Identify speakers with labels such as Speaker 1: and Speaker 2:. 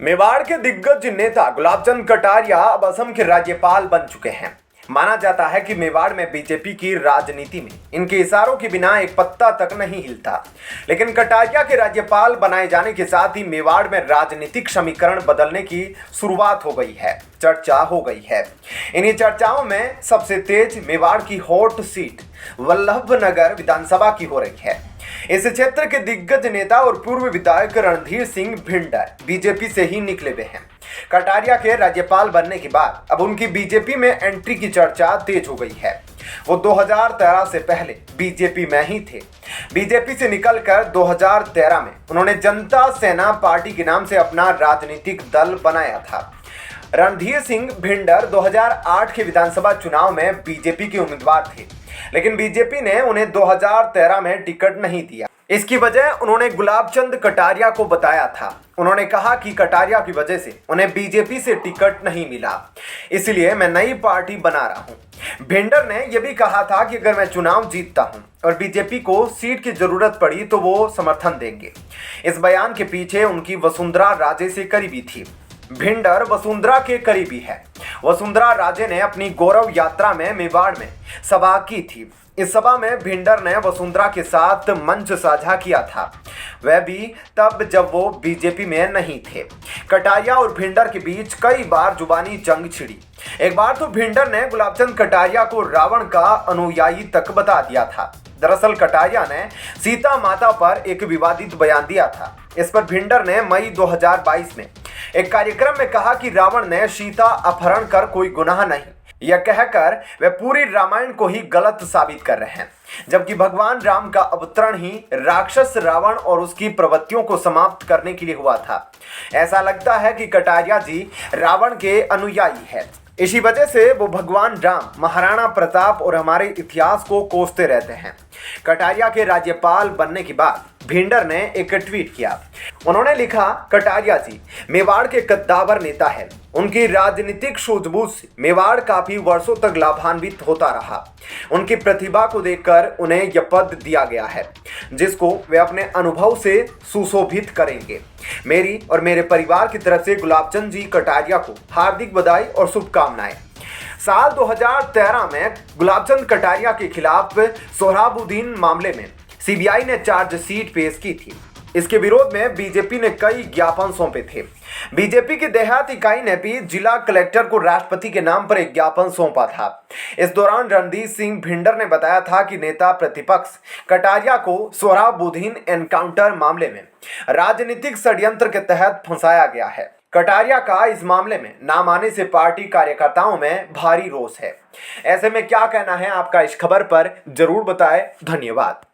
Speaker 1: मेवाड़ के दिग्गज नेता गुलाबचंद कटारिया अब असम के राज्यपाल बन चुके हैं। माना जाता है कि मेवाड़ में बीजेपी की राजनीति में इनके इशारों के बिना एक पत्ता तक नहीं हिलता। लेकिन कटारिया के राज्यपाल बनाए जाने के साथ ही मेवाड़ में राजनीतिक समीकरण बदलने की शुरुआत हो गई है, चर्चा हो गई है। इन्हीं चर्चाओं में सबसे तेज मेवाड़ की हॉट सीट वल्लभनगर विधानसभा की हो रही है। इस क्षेत्र के दिग्गज नेता और पूर्व विधायक रणधीर सिंह भिंडर बीजेपी से ही निकले हुए हैं। कटारिया के राज्यपाल बनने के बाद अब उनकी बीजेपी में एंट्री की चर्चा तेज हो गई है। वो 2013 से पहले बीजेपी में ही थे। बीजेपी से निकलकर 2013 में उन्होंने जनता सेना पार्टी के नाम से अपना राजनीतिक दल बनाया था। रणधीर सिंह भिंडर 2008 के विधानसभा चुनाव में बीजेपी के उम्मीदवार थे, लेकिन बीजेपी ने उन्हें 2013 में टिकट नहीं दिया। इसकी वजह उन्होंने गुलाबचंद कटारिया को बताया था। उन्होंने कहा कि कटारिया की वजह से उन्हें बीजेपी से टिकट नहीं मिला, इसलिए मैं नई पार्टी बना रहा हूं। भिंडर ने यह भी कहा था कि अगर मैं चुनाव जीतता हूं और बीजेपी को सीट की जरूरत पड़ी तो वो समर्थन देंगे। इस बयान के पीछे उनकी वसुंधरा राजे से करीबी थी। भिंडर वसुंधरा के करीबी है। वसुंधरा राजे ने अपनी गौरव यात्रा में मेवाड़ में सभा की थी। इस सभा में भिंडर ने वसुंधरा के साथ मंच साझा किया था, वह भी तब जब वो बीजेपी में नहीं थे। कटारिया और भिंडर के बीच कई बार जुबानी जंग छिड़ी। एक बार तो भिंडर ने गुलाबचंद कटारिया को रावण का अनुयायी तक बता दिया था। दरअसल कटारिया ने सीता माता पर एक विवादित बयान दिया था। इस पर भिंडर ने मई 2022 में एक कार्यक्रम में कहा कि रावण ने सीता अपहरण कर कोई गुनाह नहीं, यह कहकर वे पूरी रामायण को ही गलत साबित कर रहे हैं, जबकि भगवान राम का अवतरण ही राक्षस रावण और उसकी प्रवृत्तियों को समाप्त करने के लिए हुआ था। ऐसा लगता है कि कटारिया जी रावण के अनुयायी है। इसी वजह से वो भगवान राम, महाराणा प्रताप और हमारे इतिहास को कोसते रहते हैं। कटारिया के राज्यपाल बनने के बाद भिंडर ने एक ट्वीट किया। उन्होंने लिखा, कटारिया जी मेवाड़ के कद्दावर नेता है। उनकी राजनीतिक सूझबूझ से मेवाड़ काफी वर्षों तक लाभान्वित होता रहा। उनकी प्रतिभा को देखकर उन्हें यह पद दिया गया है, जिसको वे अपने अनुभव से सुशोभित करेंगे। मेरी और मेरे परिवार की तरफ से गुलाबचंद जी कटारिया को हार्दिक बधाई और शुभकामनाएं। साल 2013 में गुलाबचंद कटारिया के खिलाफ सोहराबुद्दीन मामले में सीबीआई ने चार्जशीट पेश की थी। इसके विरोध में बीजेपी ने कई ज्ञापन सौंपे थे। बीजेपी की देहात इकाई ने भी जिला कलेक्टर को राष्ट्रपति के नाम पर एक ज्ञापन सौंपा था। इस दौरान रणधीर सिंह भिंडर ने बताया था कि नेता प्रतिपक्ष कटारिया को सोहराबुद्दीन एनकाउंटर मामले में राजनीतिक षड्यंत्र के तहत फंसाया गया है। कटारिया का इस मामले में नाम आने से पार्टी कार्यकर्ताओं में भारी रोष है। ऐसे में क्या कहना है आपका इस खबर पर, जरूर बताएं। धन्यवाद।